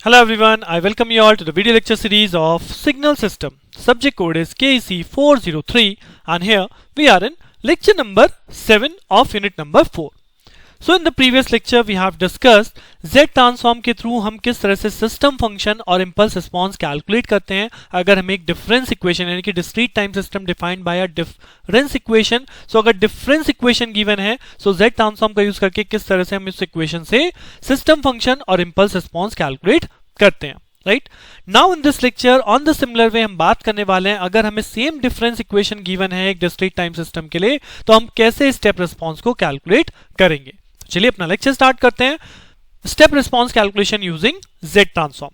Hello everyone, I welcome you all to the video lecture series of Signal System. Subject code is KEC 403 and here we are in lecture number 7 of unit number 4. So in the previous lecture we have discussed Z transform के through हम किस तरह से system function और impulse response calculate करते हैं अगर हमें एक डिफरेंस इक्वेशन यानी कि discrete time system defined by a difference equation. So अगर डिफरेंस इक्वेशन गिवन है सो Z ट्रांसफॉर्म का यूज करके किस तरह से हम इस इक्वेशन से सिस्टम फंक्शन और इम्पल्स रिस्पॉन्स कैलकुलेट करते हैं. Right now in this lecture on the similar वे हम बात करने वाले हैं अगर हमें सेम डिफरेंस इक्वेशन गिवन है एक डिस्क्रीट टाइम सिस्टम के लिए तो हम कैसे स्टेप रिस्पॉन्स को कैलकुलेट करेंगे. चलिए अपना लेक्चर स्टार्ट करते हैं. Step response calculation using Z transform.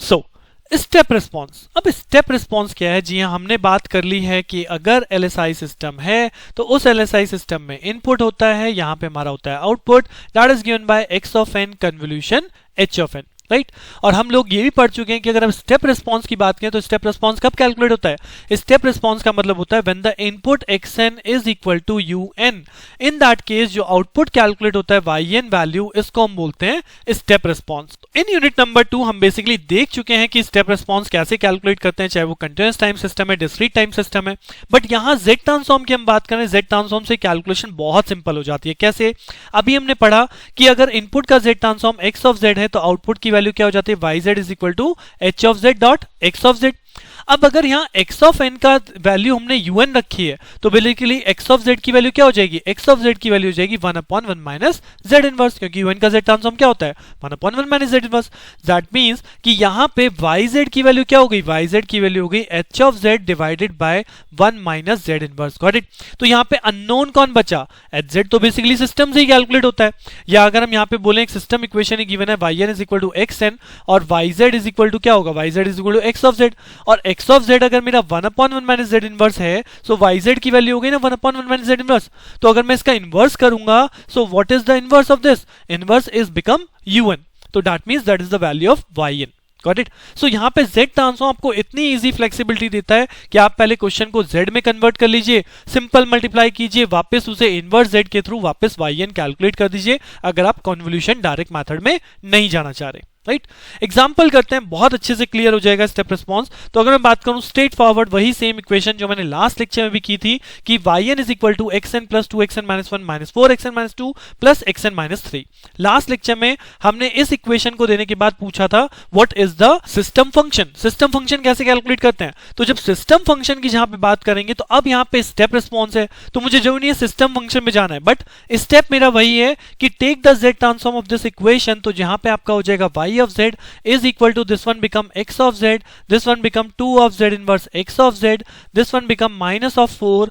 So step response. अब स्टेप रिस्पॉन्स क्या है? जी हां, हमने बात कर ली है कि अगर LSI सिस्टम है तो उस LSI सिस्टम में इनपुट होता है, यहां पे हमारा होता है output that is given by x of n convolution h of n. Right और हम लोग ये भी पढ़ चुके हैं कि अगर हम स्टेप रिस्पॉन्स की बात करें तो स्टेप रिस्पॉन्स कब कैलकुलेट होता है? स्टेप रिस्पॉन्स का मतलब होता है when the input xn is equal to un. In that case जो आउटपुट कैलकुलेट होता है yn वैल्यू, इसको हम बोलते हैं step response. In unit number 2 हम बेसिकली देख चुके हैं कि स्टेप रिस्पॉन्स कैसे कैलकुलेट करते हैं, चाहे वो कंटिन्यूअस टाइम सिस्टम है, डिस्क्रीट टाइम सिस्टम है. बट यहां Z ट्रांसफॉर्म की हम बात करें, Z ट्रांसफॉर्म से कैलकुलेशन बहुत सिंपल हो जाती है. कैसे? अभी हमने पढ़ा कि अगर इनपुट का Z transform x of z है तो आउटपुट की वैल्यू क्या हो जाती है? yz is equal to h of z dot x of z. अब अगर यहाँ x ऑफ n का वैल्यू हमने un रखी है तो बेसिकली x ऑफ z की वैल्यू क्या हो जाएगी? x ऑफ z की वैल्यू हो जाएगी 1/1 माइनस z इनवर्स, क्योंकि un का z ट्रांसफॉर्म क्या होता है? 1/1 minus z inverse. That means कि यहाँ पे yz की वैल्यू क्या हो गई? yz की वैल्यू हो गई h of z divided by 1 minus z inverse. Got it? तो यहाँ पे अननोन कौन बचा? hz तो बेसिकली सिस्टम से ही कैलकुलेट होता है. या अगर हम यहाँ पे बोले एक सिस्टम इक्वेशन गिवन है yn is equal to xn और yz इज इक्वल टू क्या होगा? yz is equal to x of z और x ऑफ z अगर मेरा 1/1 माइनस z इनवर्स है सो yz की वैल्यू हो गई ना 1/1 माइनस z इनवर्स. तो अगर मैं इसका इनवर्स करूंगा so what is the inverse of this? Inverse is become un. तो that means that is the value of yn. Got it? So यहाँ पे Z ट्रांसफॉर्म आपको इतनी इजी फ्लेक्सिबिलिटी देता है कि आप पहले क्वेश्चन को Z में कन्वर्ट कर लीजिए, सिंपल मल्टीप्लाई कीजिए, वापस उसे इनवर्स Z के थ्रू वापस yn कैलकुलेट कर दीजिए अगर आप कन्वोल्यूशन डायरेक्ट मेथड में नहीं जाना चाह रहे. राइट एग्जाम्पल करते हैं, बहुत अच्छे से क्लियर हो जाएगा स्टेप रिस्पॉन्स. तो अगर मैं बात करूं स्ट्रेट फॉरवर्ड वही सेम इक्वेशन जो मैंने लास्ट लेक्चर में भी की थी कि yn is equal to xn plus 2xn minus 1 minus 4xn minus 2 plus xn minus 3. Last lecture में हमने इस इक्वेशन को देने के बाद पूछा था what is the system function. System function कैसे कैलकुलेट करते हैं? तो जब सिस्टम फंक्शन की जहां पे बात करेंगे तो अब यहाँ पे स्टेप रिस्पॉन्स है तो मुझे जरूरी नहीं है सिस्टम फंक्शन में जाना है, बट स्टेप मेरा वही है कि take the Z transform of this equation. तो जहां पे आपका हो जाएगा y of z is equal to this one become x of z, this one become 2 of z inverse x of z, this one become minus of 4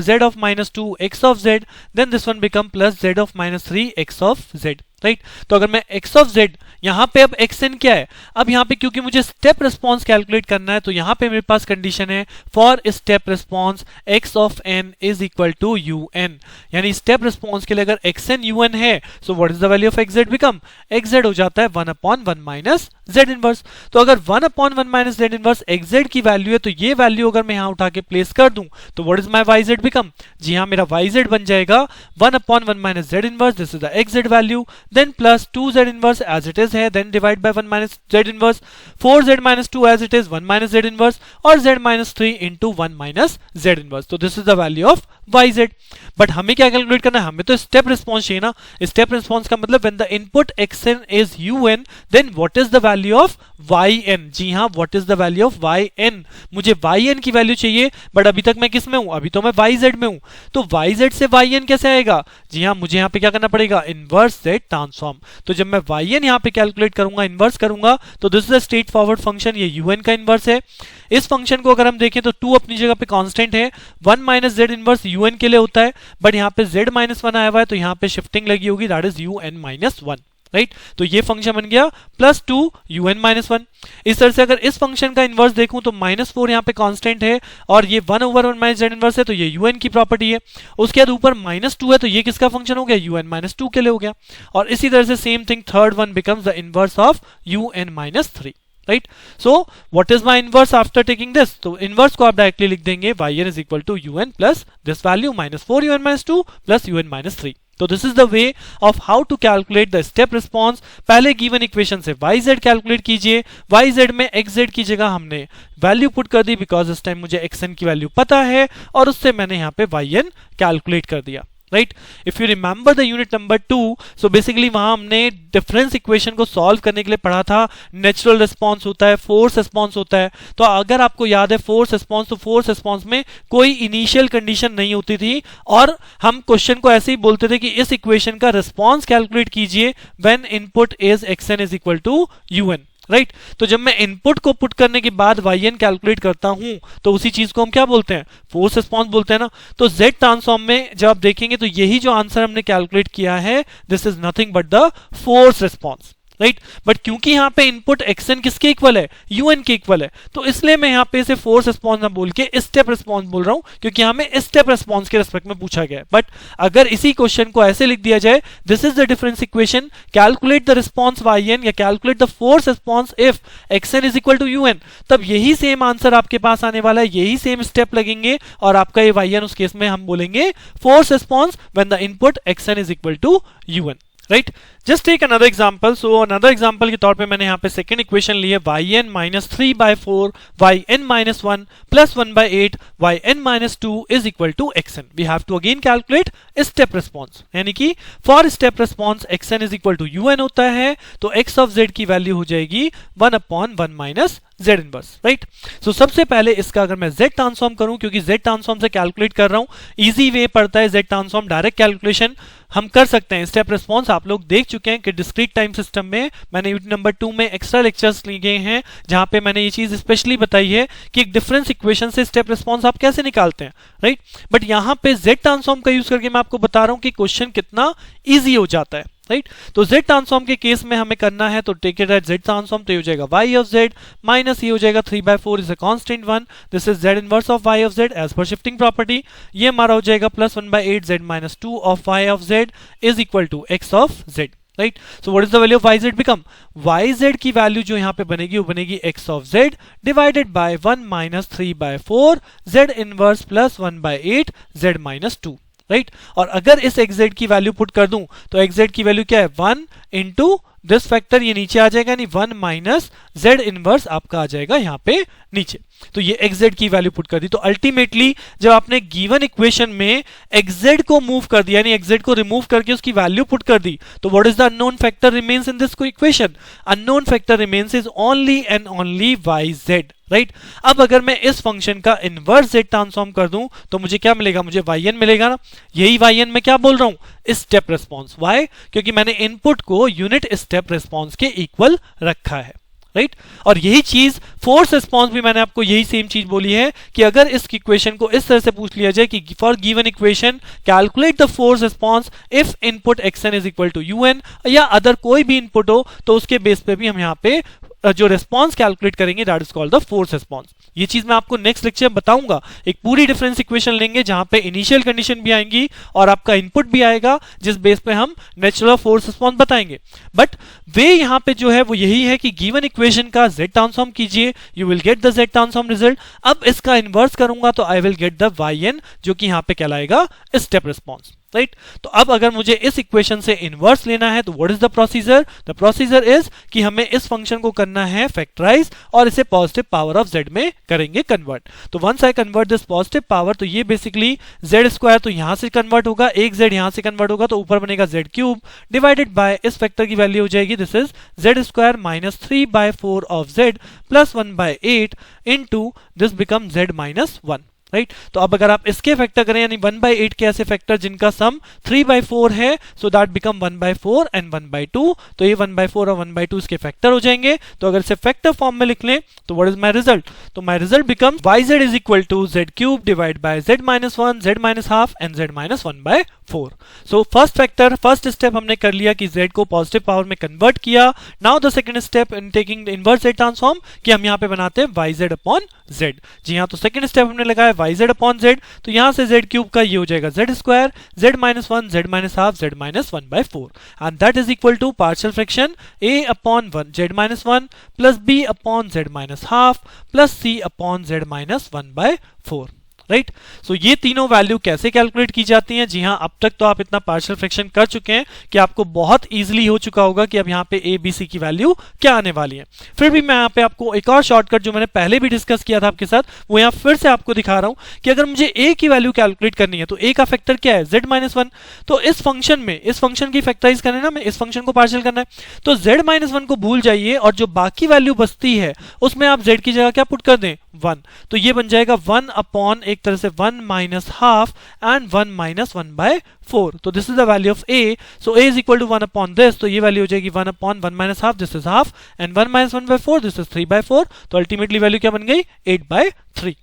z of minus 2 x of z, then this one become plus z of minus 3 x of z. Right तो अगर मैं x of z यहां पे अब xn क्या है? अब यहां पे क्योंकि मुझे स्टेप रिस्पॉन्स कैलकुलेट करना है तो यहां पे मेरे पास कंडीशन है for step response x of n is equal to un. यानी स्टेप रिस्पॉन्स के लिए अगर xn un है so what is the value of xz become? xz हो जाता है 1/1 माइनस z इनवर्स. तो अगर 1/1 माइनस z इनवर्स xz की वैल्यू है तो ये वैल्यू अगर मैं यहां उठा के प्लेस कर दूं तो what is my yz become? जी हां, मेरा yz बन जाएगा 1/1 minus z inverse, this is the xz value, then plus 2z inverse as it is है, then divide by 1 minus z inverse, 4z minus 2 as it is 1 minus z inverse और z minus 3 into 1 minus z inverse. तो this is the value of yz. But हमें क्या calculate करना है? हमें तो step response चाहिए ना. स्टेप रिस्पॉन्स का मतलब when the input xn is un then what is the value of yn? जी हाँ, what is the value of yn? मुझे yn की वैल्यू चाहिए बट अभी तक मैं किस में हूं? अभी तो मैं yz में हूं. तो yz से yn कैसे आएगा? जी हाँ, मुझे यहाँ पे क्या करना पड़ेगा? Inverse Z transform. तो जब मैं yn यहाँ पे कैलकुलेट करूंगा, इनवर्स करूंगा तो this is a straight forward function, ये un का इनवर्स है. इस फंक्शन को अगर हम देखें तो 2 अपनी जगह पे कांस्टेंट है, 1 माइनस z इनवर्स un के लिए होता है बट यहाँ पे z माइनस 1 आया हुआ है तो यहाँ पे शिफ्टिंग लगी होगी that is un minus 1. Right तो ये फंक्शन बन गया प्लस 2 un माइनस 1. इस तरह से अगर इस फंक्शन का इनवर्स देखूं तो -4 यहाँ पे कांस्टेंट है और ये 1/1 माइनस z इनवर्स है तो ये un की प्रॉपर्टी है. उसके बाद ऊपर -2 है तो ये किसका फंक्शन हो गया? un माइनस 2 के लिए हो गया. और इसी तरह से same thing third one becomes the inverse of un minus 3. Right so what is my inverse after taking this? तो इनवर्स को आप डायरेक्टली लिख देंगे yn is equal to un plus this value -4 un minus 2 plus un minus 3. तो this is the way of how to calculate the step response. पहले given equation से yz calculate कीजिए, yz में xz की जगह हमने वैल्यू पुट कर दी because इस टाइम मुझे xn की वैल्यू पता है और उससे मैंने यहाँ पे yn कैलकुलेट कर दिया, right. If you remember the unit number 2, so basically वहां हमने डिफरेंस इक्वेशन को सॉल्व करने के लिए पढ़ा था नेचुरल रिस्पांस होता है, फोर्स रिस्पांस होता है। तो अगर आपको याद है फोर्स रिस्पांस, तो फोर्स रिस्पांस में कोई इनिशियल कंडीशन नहीं होती थी और हम क्वेश्चन को ऐसे ही बोलते थे कि इस इक्वेशन का रिस्पांस कैलकुलेट कीजिए when input is xn is equal to un, right. तो जब मैं इनपुट को पुट करने के बाद yn कैलकुलेट करता हूं तो उसी चीज को हम क्या बोलते हैं, फोर्स रिस्पांस बोलते हैं ना। तो z ट्रांसफॉर्म में जब आप देखेंगे तो यही जो आंसर हमने कैलकुलेट किया है, this is nothing but the force response, right. But क्योंकि यहां पे इनपुट xn किसके इक्वल है, un के इक्वल है, तो इसलिए मैं यहां पे इसे फोर्स रिस्पांस ना बोल के स्टेप रिस्पांस बोल रहा हूं, क्योंकि हमें स्टेप रिस्पांस के रिस्पेक्ट में पूछा गया है। बट अगर इसी क्वेश्चन को ऐसे लिख दिया जाए, this is the difference equation, calculate the response yn या calculate the force response if xn is equal to un, तब यही सेम आंसर आपके पास आने वाला है, यही सेम स्टेप लगेंगे और आपका ये yn उस केस में हम बोलेंगे force response when the input xn is equal to un, right. Just take another example. So another example के तौर पे मैंने यहाँ पे सेकंड इक्वेशन ली है yn minus 3/4 yn minus 1 plus 1/8 yn minus 2 is equal to xn। We have to again calculate step response, यानी कि for step response xn is equal to un होता है, तो x ऑफ z की value हो जाएगी 1/1 minus z inverse, right. So सबसे पहले इसका अगर मैं z ट्रांसफॉर्म करूं, क्योंकि z ट्रांसफॉर्म से कैलकुलेट कर रहा हूं, इजी वे पड़ता है z ट्रांसफॉर्म, डायरेक्ट कैलकुलेशन हम कर सकते हैं। स्टेप रिस्पॉन्स आप लोग देख चुके हैं कि डिस्क्रीट टाइम सिस्टम में मैंने यूनिट नंबर 2 में एक्स्ट्रा लेक्चर्स लिए गए हैं जहां पे मैंने ये चीज स्पेशली बताई है कि एक डिफरेंस इक्वेशन से स्टेप रिस्पॉन्स आप कैसे निकालते हैं, राइट। बट यहां पे z ट्रांसफॉर्म का यूज करके मैं आपको बता रहा हूं कि क्वेश्चन कितना ईजी हो जाता है, राइट। तो z ट्रांसफॉर्म के केस में हमें करना है, तो take it at z transform, तो ये हो जाएगा y ऑफ z माइनस ये हो जाएगा 3/4 is a constant 1, this is z inverse of y of z as per shifting property. ये हमारा हो जाएगा plus 1/8 z minus 2 of y of z is equal to x of z, right. So what is the value of yz become, yz की value जो यहाँ पे बनेगी वो बनेगी x of z divided by 1 minus 3/4 z inverse plus 1/8 z minus 2, right. और अगर इस xz की वैल्यू पुट कर दूं तो xz की वैल्यू क्या है, 1 इंटू दिस फैक्टर, ये नीचे आ जाएगा, यानी 1 माइनस z इनवर्स आपका आ जाएगा यहाँ पे नीचे। तो ये xz की वैल्यू पुट कर दी। तो अल्टीमेटली जब आपने गिवन इक्वेशन में xz को मूव कर दिया, यानी xz को रिमूव करके उसकी वैल्यू पुट कर दी, तो what is the unknown factor remains in this equation, unknown factor remains is only and only yz, right. अब अगर मैं इस फंक्शन का इनवर्स z ट्रांसफॉर्म कर दूं तो मुझे क्या मिलेगा, मुझे yn मिलेगा ना। यही yn मैं क्या बोल रहा हूं, स्टेप रिस्पॉन्स। व्हाई, क्योंकि मैंने इनपुट को यूनिट स्टेप रिस्पॉन्स के इक्वल रखा है, राइट। और यही चीज फोर्स रिस्पॉन्स भी मैंने आपको यही सेम चीज बोली है कि अगर इस इक्वेशन को इस तरह से पूछ लिया जाए कि for given equation calculate the force response if input xn is equal to un, या अदर कोई भी इनपुट हो, तो उसके बेस पे भी हम यहाँ पे जो रिस्पॉन्स कैलकुलेट करेंगे that is called the force response. ये चीज मैं आपको नेक्स्ट लेक्चर में बताऊंगा। एक पूरी डिफरेंस इक्वेशन लेंगे जहां पे इनिशियल कंडीशन भी आएंगी और आपका इनपुट भी आएगा, जिस बेस पे हम नेचुरल फोर्स रिस्पॉन्स बताएंगे। बट वे यहां पे जो है वो यही है कि गिवन इक्वेशन का z ट्रांसफॉर्म कीजिए, you will get the z transform result. अब इसका इनवर्स करूंगा तो I will get the yn, जो कि यहां पे कहलाएगा स्टेप रिस्पॉन्स, राइट। तो अब अगर मुझे इस इक्वेशन से इनवर्स लेना है तो what is the procedure, the procedure is कि हमें इस फंक्शन को करना है फैक्टराइज और इसे पॉजिटिव पावर ऑफ z में करेंगे कन्वर्ट। तो once I convert this positive power, तो ये बेसिकली z स्क्वायर तो यहां से कन्वर्ट होगा, एक z यहां से कन्वर्ट होगा, तो ऊपर बनेगा z क्यूब डिवाइडेड बाय इस फैक्टर की वैल्यू हो जाएगी, this is z square minus 3/4 of z plus 1/8 into this become z minus 1, right. तो अब अगर आप इसके फैक्टर करें, यानी 1/8 के ऐसे फैक्टर जिनका सम 3/4 है, सो दैट बिकम 1/4 एंड 1/2, तो ये 1/4 और 1/2 इसके फैक्टर हो जाएंगे। तो अगर इसे फैक्टर फॉर्म में लिख लें तो व्हाट इज माय रिजल्ट, तो my result become yz is equal to z cube divide by z minus 1 z minus half and z minus 1/4। So first factor, first step हमने कर लिया कि z को पॉजिटिव पावर में convert किया। Now the second step in taking inverse z transform, कि हम यहाँ पे बनाते हैं yz अपॉन z। जी हाँ, तो सेकंड स्टेप हमने लगाया yz अपॉन z, तो यहां से z क्यूब का ये हो जाएगा z square z minus 1 z minus half z minus 1/4 and that is equal to partial fraction a upon 1 z minus 1 plus b upon z minus half plus c upon z minus 1/4। Right. So ये तीनों value कैसे calculate की जाती हैं? जी हाँ, अब तक तो आप इतना पार्शियल फ्रैक्शन कर चुके हैं कि आपको बहुत इजीली हो चुका होगा कि अब यहाँ पे ए बी सी की वैल्यू क्या आने वाली है। फिर भी मैं यहाँ पे आपको एक और शॉर्टकट जो मैंने पहले भी डिस्कस किया था आपके साथ, वो यहाँ फिर से आपको दिखा रहा हूं कि अगर मुझे ए की वैल्यू कैलकुलेट करनी है तो ए का फैक्टर क्या है? z-1। तो इस फंक्शन में, इस फंक्शन की फैक्टराइज करना है ना, मैं इस फंक्शन को पार्शियल करना है, तो z-1 को भूल जाइए और जो बाकी वैल्यू बचती है उसमें आप z की जगह क्या पुट कर दें? 1। तो ये बन जाएगा 1 अपॉन एक तरह से 1 माइनस हाफ एंड 1 माइनस 1/4। तो this is the value of a। So a is equal to 1 upon this, तो ये वैल्यू हो जाएगी 1 upon 1 minus half, this is half, and 1 minus 1/4, this is 3/4। तो अल्टीमेटली वैल्यू क्या बन गई? 8/3।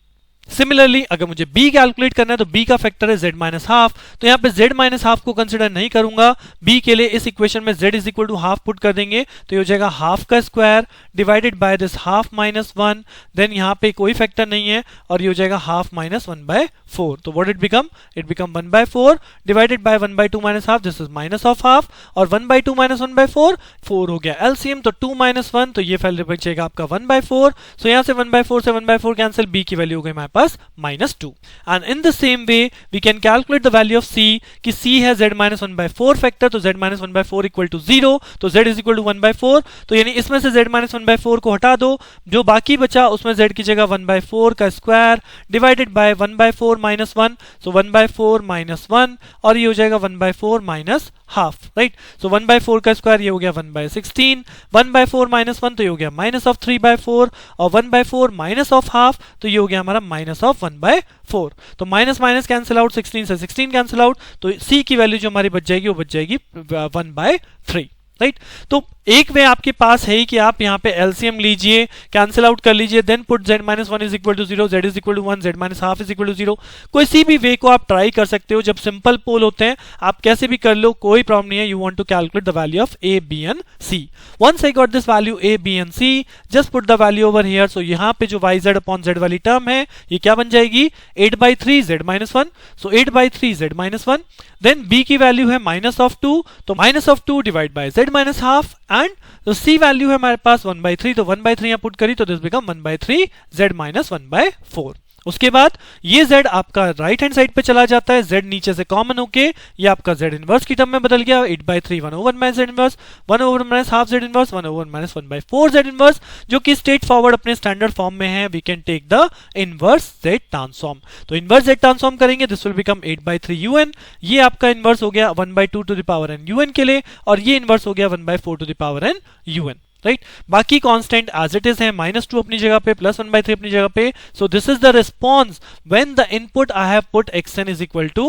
सिमिलरली अगर मुझे b कैलकुलेट करना है तो b का फैक्टर है z माइनस हाफ, तो यहाँ पे z माइनस हाफ को कंसिडर नहीं करूंगा। b के लिए इस इक्वेशन में z is equal to half put कर देंगे, तो ये हो जाएगा हाफ का square divided by this half minus 1, then यहाँ पे कोई फैक्टर नहीं है और ये हो जाएगा हाफ माइनस 1/4। तो what it become? It become 1/4 divided by 1/2 minus half, this is minus of half, और 1/2 माइनस 1/4, 4 हो गया एलसीएम, तो 2 माइनस 1, तो ये वैल्यू बचेगा आपका 1/4। सो यहाँ से 1/4 से 1/4 कैंसिल, b की वैल्यू हो गई हमारे पास -2। And in the same way we can calculate the value of c, कि c है z-1/4 फैक्टर, तो z-1/4 इक्वल टू 0, तो z इज इक्वल टू 1/4। तो यानी इसमें से z-1/4 को हटा दो, जो बाकी बचा उसमें z की जगह 1/4 का स्क्वायर डिवाइडेड बाय 1/4 माइनस 1, सो 1/4 माइनस 1, और ये हो जाएगा 1/4 माइनस हाफ, राइट। सो 1/4 का स्क्वायर ये हो गया 1/16, 1/4 माइनस 1 तो ये हो गया माइनस ऑफ 3/4, और 1/4 माइनस ऑफ हाफ तो ये हो गया हमारा माइनस ऑफ 1/4। तो माइनस माइनस कैंसिल आउट, 16 से 16 कैंसिल आउट, तो c की वैल्यू जो हमारी बच जाएगी वो बच जाएगी 1/3, राइट। तो एक वे आपके पास है कि आप यहाँ पे एलसीएम लीजिए, कैंसिल आउट कर लीजिए, then put z-1 is equal to 0, z is equal to 1, z minus half is equal to 0। कोई सी भी वे को आप ट्राई कर सकते हो, जब सिंपल पोल होते हैं आप कैसे भी कर लो, कोई प्रॉब्लम नहीं है। You want to calculate the value of a b and c। Once I got this value a b and c, just put the value over here. So यहाँ पे जो yz अपॉन z वाली टर्म है ये क्या बन जाएगी? 8/3 z-1, so 8/3 z-1, then b की वैल्यू है माइनस ऑफ 2, तो minus of 2 divide by z minus half, and तो c वैल्यू है हमारे पास 1/3, तो 1/3 यहां पुट करी तो दिस बिकम 1/3 z माइनस 1/4। उसके बाद ये z आपका राइट हैंड साइड पे चला जाता है, z नीचे से कॉमन होके ये आपका z इनवर्स की टर्म में बदल गया, 8/3 1/1 minus z inverse, 1/1 minus half z inverse, 1/1 minus 1/4 z inverse, जो कि स्ट्रेट फॉरवर्ड अपने स्टैंडर्ड फॉर्म में है। We can take the inverse z transform, तो इनवर्स z ट्रांसफॉर्म करेंगे, दिस विल बिकम 8/3 un, ये आपका इनवर्स हो गया 1/2 to the power n un के लिए, और ये इनवर्स हो गया 1/4 to the power n un, right. बाकी कांस्टेंट एज इट इज है, -2 अपनी जगह पे, +1/3 अपनी जगह पे। So this is the response when the input I have put xn is equal to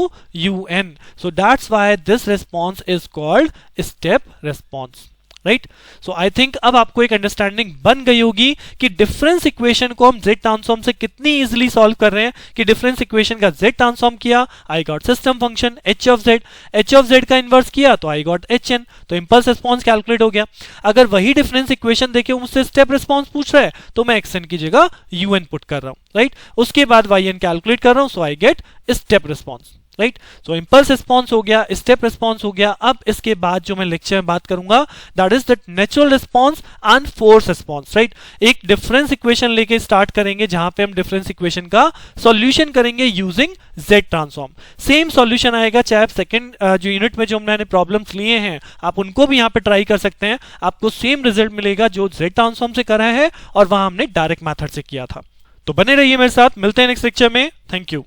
un। So that's why this response is called step response, right. So I think अब आपको एक अंडरस्टैंडिंग बन गई होगी कि डिफरेंस इक्वेशन को हम z transform से कितनी इजीली सॉल्व कर रहे हैं, कि डिफरेंस इक्वेशन का z ट्रांसफॉर्म किया, I got system function h of z का इनवर्स किया तो आई गॉट hn, तो इंपल्स रिस्पॉन्स कैलकुलेट हो गया। अगर वही डिफरेंस इक्वेशन देखे मुझसे स्टेप रिस्पॉन्स पूछ रहा है तो मैं xn की जगह un पुट कर रहा हूं, राइट। उसके बाद yn कैलकुलेट कर रहा हूं, so I get step response, right. So impulse response हो गया, स्टेप रिस्पॉन्स हो गया। अब इसके बाद जो मैं लेक्चर में बात करूंगा that is the natural response and force response, right. एक डिफरेंस इक्वेशन लेके स्टार्ट करेंगे जहां पे हम डिफरेंस इक्वेशन का सॉल्यूशन करेंगे using z transform. Same solution आएगा चाहे आप सेकंड जो यूनिट में जो हमने प्रॉब्लम्स लिए हैं आप उनको भी यहाँ पे ट्राई कर सकते हैं, आपको सेम रिजल्ट मिलेगा जो z ट्रांसफॉर्म से करा है और वहां हमने डायरेक्ट मेथड से किया था। तो बने रहिए मेरे साथ, मिलते हैं नेक्स्ट लेक्चर में। Thank you.